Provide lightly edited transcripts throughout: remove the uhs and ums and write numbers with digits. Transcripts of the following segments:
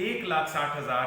1,60,000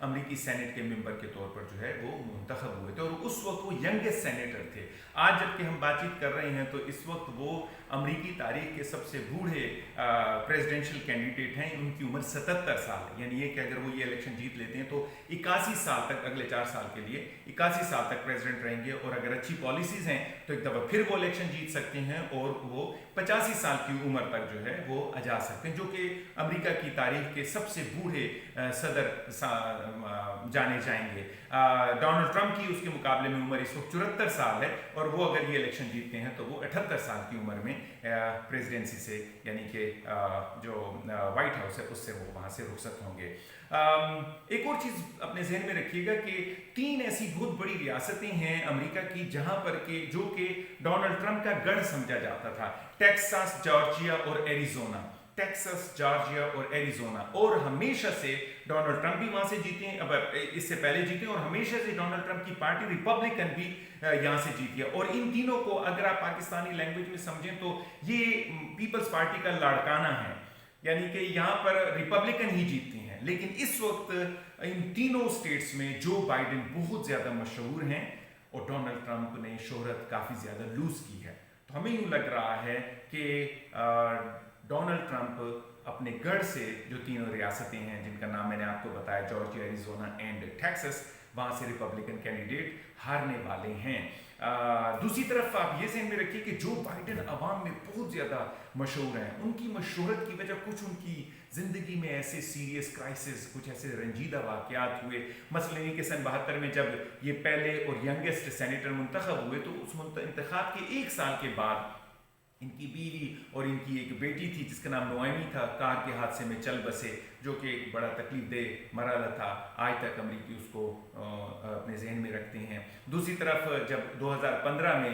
امریکی سینٹ کے ممبر کے طور پر جو ہے وہ منتخب ہوئے تھے، اور اس وقت وہ ینگسٹ سینیٹر تھے۔ آج جب کہ ہم بات چیت کر رہے ہیں تو اس وقت وہ امریکی تاریخ کے سب سے بوڑھے پریزیڈنشل کینڈیڈیٹ ہیں۔ ان کی عمر 77 سال ہے، یعنی یہ کہ اگر وہ یہ الیکشن جیت لیتے ہیں تو 81 سال تک، اگلے 4 سال کے لیے 81 سال تک پریزیڈنٹ رہیں گے، اور اگر اچھی پالیسیز ہیں تو ایک دفعہ پھر وہ الیکشن جیت سکتے ہیں، اور وہ 85 سال کی عمر تک جو ہے وہ جا سکتے ہیں، جو کہ امریکہ کی تاریخ کے سب سے بوڑھے صدر جانے جائیں گے۔ ڈونلڈ ٹرمپ کی اس کے مقابلے میں عمر اس وقت 74 سال ہے، اور وہ اگر یہ الیکشن جیتتے ہیں تو وہ 78 سال کی عمر میں پریزیڈنسی سے، یعنی کہ جو وائٹ ہاؤس ہے اس سے وہ وہاں سے رخصت ہوں گے۔ ایک اور چیز اپنے ذہن میں رکھیے گا کہ 3 ایسی بہت بڑی ریاستیں ہیں امریکہ کی جہاں پر کہ جو کہ ڈونلڈ ٹرمپ کا گڑھ سمجھا جاتا تھا: ٹیکساس، جارجیا اور ایریزونا۔ ٹیکساس، جارجیا اور ایریزونا، اور ہمیشہ سے ڈونلڈ ٹرمپ بھی وہاں سے جیتے ہیں، اب اس سے پہلے جیتے ہیں، اور ہمیشہ سے ڈونلڈ ٹرمپ کی پارٹی ریپبلکن بھی یہاں سے جیتی ہے۔ اور ان تینوں کو اگر آپ پاکستانی لینگویج میں سمجھیں تو یہ پیپلز پارٹی کا لاڑکانہ ہے، یعنی کہ یہاں پر ریپبلکن ہی جیتتے ہیں۔ لیکن اس وقت ان تینوں سٹیٹس میں جو بائیڈن بہت زیادہ مشہور ہیں، اور ڈونلڈ ٹرمپ نے شہرت کافی زیادہ لوز کی ہے۔ تو ہمیں یوں لگ رہا ہے کہ ڈونلڈ ٹرمپ اپنے گڑھ سے جو تینوں ریاستیں ہیں جن کا نام میں نے آپ کو بتایا، جارجیا، ایریزونا اینڈ ٹیکساس، وہاں سے ریپبلکن کینڈیڈیٹ ہارنے والے ہیں۔ دوسری طرف آپ یہ ذہن میں رکھیے کہ جو بائیڈن عوام میں بہت زیادہ مشہور ہیں، ان کی مشہورت کی وجہ کچھ ان کی زندگی میں ایسے سیریس کرائسس، کچھ ایسے رنجیدہ واقعات ہوئے، مثلا یہ کہ سن 72 میں جب یہ پہلے اور ینگسٹ سینیٹر منتخب ہوئے تو اس انتخاب کے 1 سال کے بعد ان کی بیوی اور ان کی ایک بیٹی تھی جس کا نام نوئمی تھا، کار کے حادثے میں چل بسے، جو کہ ایک بڑا تکلیف دہ مرحلہ تھا۔ آج تک امریکی اس کو اپنے ذہن میں رکھتے ہیں۔ دوسری طرف جب 2015 میں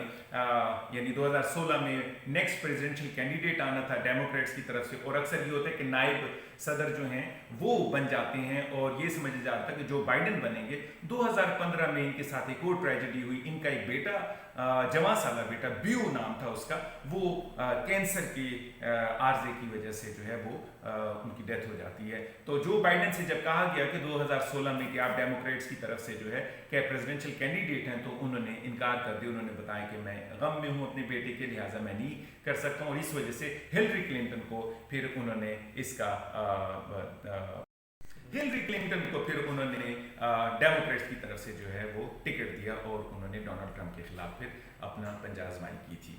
یعنی 2016 میں نیکسٹ پریزیڈنشل کینڈیڈیٹ آنا تھا ڈیموکریٹس کی طرف سے، اور اکثر یہ ہوتا ہے کہ نائب صدر جو ہیں وہ بن جاتے ہیں، اور یہ سمجھا جاتا ہے کہ جو بائیڈن بنیں گے۔ 2015 میں ان کے ساتھ ایک اور ٹریجڈی ہوئی، ان کا ایک بیٹا، جوان سالہ بیٹا، بیو نام تھا اس کا، وہ کینسر کے عارضے کی وجہ سے جو ہے وہ ان کی ڈیتھ ہو جاتی ہے۔ تو جو بائیڈن سے جب کہا گیا کہ 2016 میں کہ آپ ڈیموکریٹس کی طرف سے جو ہے کہ پریزیڈنشل کینڈیڈیٹ ہیں، تو انہوں نے انکار کر دیا۔ انہوں نے بتایا کہ میں غم میں ہوں اپنے بیٹے کے، لہٰذا میں نہیں کر سکتا ہوں، اور اس وجہ سے ہلری کلنٹن کو پھر انہوں نے ڈیموکریٹس کی طرف سے جو ہے وہ ٹکٹ دیا، اور انہوں نے ڈونلڈ ٹرمپ کے خلاف پھر اپنا پنجہ آزمائی کی تھی۔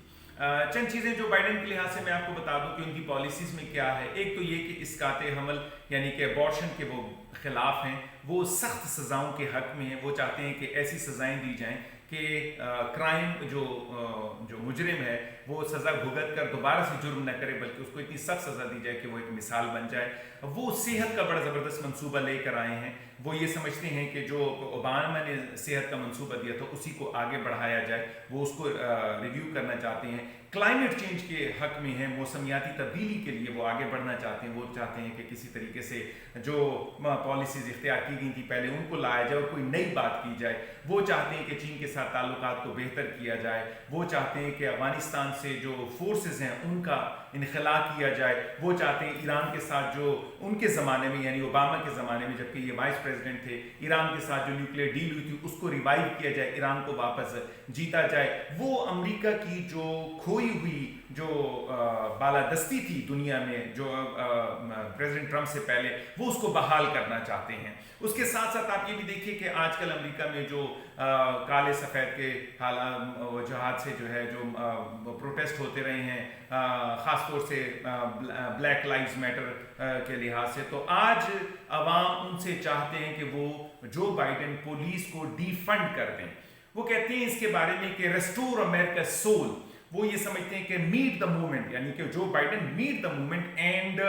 چند چیزیں جو بائیڈن کے لحاظ سے میں آپ کو بتا دوں کہ ان کی پالیسیز میں کیا ہے۔ ایک تو یہ کہ اسقاط حمل یعنی کہ ابارشن کے وہ خلاف ہیں، وہ سخت سزاؤں کے حق میں ہیں۔ وہ چاہتے ہیں کہ ایسی سزائیں دی جائیں کہ کرائم جو مجرم ہے وہ سزا بھگت کر دوبارہ سے جرم نہ کرے، بلکہ اس کو اتنی سخت سزا دی جائے کہ وہ ایک مثال بن جائے۔ وہ صحت کا بڑا زبردست منصوبہ لے کر آئے ہیں۔ وہ یہ سمجھتے ہیں کہ جو اوباما نے صحت کا منصوبہ دیا تھا اسی کو آگے بڑھایا جائے، وہ اس کو ریویو کرنا چاہتے ہیں۔ کلائمیٹ چینج کے حق میں ہیں، موسمیاتی تبدیلی کے لیے وہ آگے بڑھنا چاہتے ہیں۔ وہ چاہتے ہیں کہ کسی طریقے سے جو پالیسیز اختیار کی گئی تھیں پہلے ان کو لایا جائے اور کوئی نئی بات کی جائے۔ وہ چاہتے ہیں کہ چین کے ساتھ تعلقات کو بہتر کیا جائے۔ وہ چاہتے ہیں کہ افغانستان سے جو فورسز ہیں ان کا انخلا کیا جائے۔ وہ چاہتے ہیں ایران کے ساتھ جو ان کے زمانے میں یعنی اوباما کے زمانے میں جبکہ یہ وائس پریزیڈنٹ تھے، ایران کے ساتھ جو نیوکلیئر ڈیل ہوئی تھی اس کو ریوائیو کیا جائے، ایران کو واپس جیتا جائے۔ وہ امریکہ کی جو کھوئی ہوئی جو بالادستی تھی دنیا میں جو پریزیڈنٹ ٹرمپ سے پہلے، وہ اس کو بحال کرنا چاہتے ہیں۔ اس کے ساتھ ساتھ آپ یہ بھی دیکھیے کہ آج کل امریکہ میں جو کالے سفید کے وجوہات سے جو ہے جو پروٹیسٹ ہوتے رہے ہیں، خاص طور سے بلیک لائیوز میٹر کے لحاظ سے، تو آج عوام ان سے چاہتے ہیں کہ وہ جو بائیڈن پولیس کو ڈی فنڈ کر دیں۔ وہ کہتے ہیں اس کے بارے میں کہ ریسٹور امریکا سول۔ وہ یہ سمجھتے ہیں کہ میٹ دا موومنٹ، یعنی کہ جو Biden meet the movement and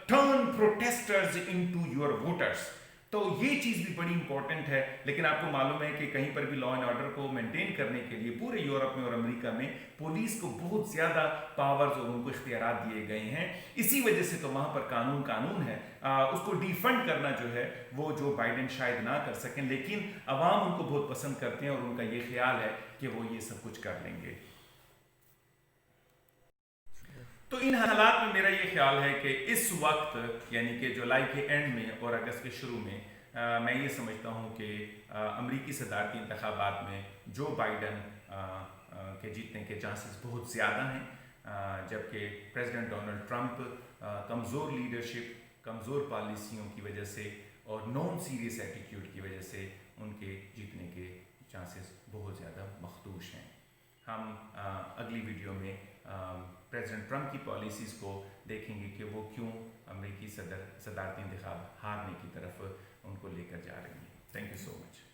turn protesters into your voters. تو یہ چیز بھی بڑی امپورٹنٹ ہے۔ لیکن آپ کو معلوم ہے کہ کہیں پر بھی لا اینڈ آرڈر کو مینٹین کرنے کے لیے پورے یورپ میں اور امریکہ میں پولیس کو بہت زیادہ پاورز اور ان کو اختیارات دیے گئے ہیں۔ اسی وجہ سے تو وہاں پر قانون ہے۔ اس کو ڈی فنڈ کرنا جو ہے وہ جو بائیڈن شاید نہ کر سکیں، لیکن عوام ان کو بہت پسند کرتے ہیں اور ان کا یہ خیال ہے کہ وہ یہ سب کچھ کر لیں گے۔ تو ان حالات میں میرا یہ خیال ہے کہ اس وقت یعنی کہ جولائی کے اینڈ میں اور اگست کے شروع میں میں یہ سمجھتا ہوں کہ امریکی صدارتی انتخابات میں جو بائیڈن کے جیتنے کے چانسز بہت زیادہ ہیں، جبکہ پریزیڈنٹ ڈونلڈ ٹرمپ کمزور لیڈرشپ، کمزور پالیسیوں کی وجہ سے اور نان سیریس ایٹیٹیوڈ کی وجہ سے ان کے جیتنے کے چانسز بہت زیادہ مخدوش ہیں۔ ہم اگلی ویڈیو میں پریزیڈنٹ ٹرمپ کی پالیسیز کو دیکھیں گے کہ وہ کیوں امریکی صدارتی انتخاب ہارنے کی طرف ان کو لے کر جا رہی ہیں۔ Thank you so much.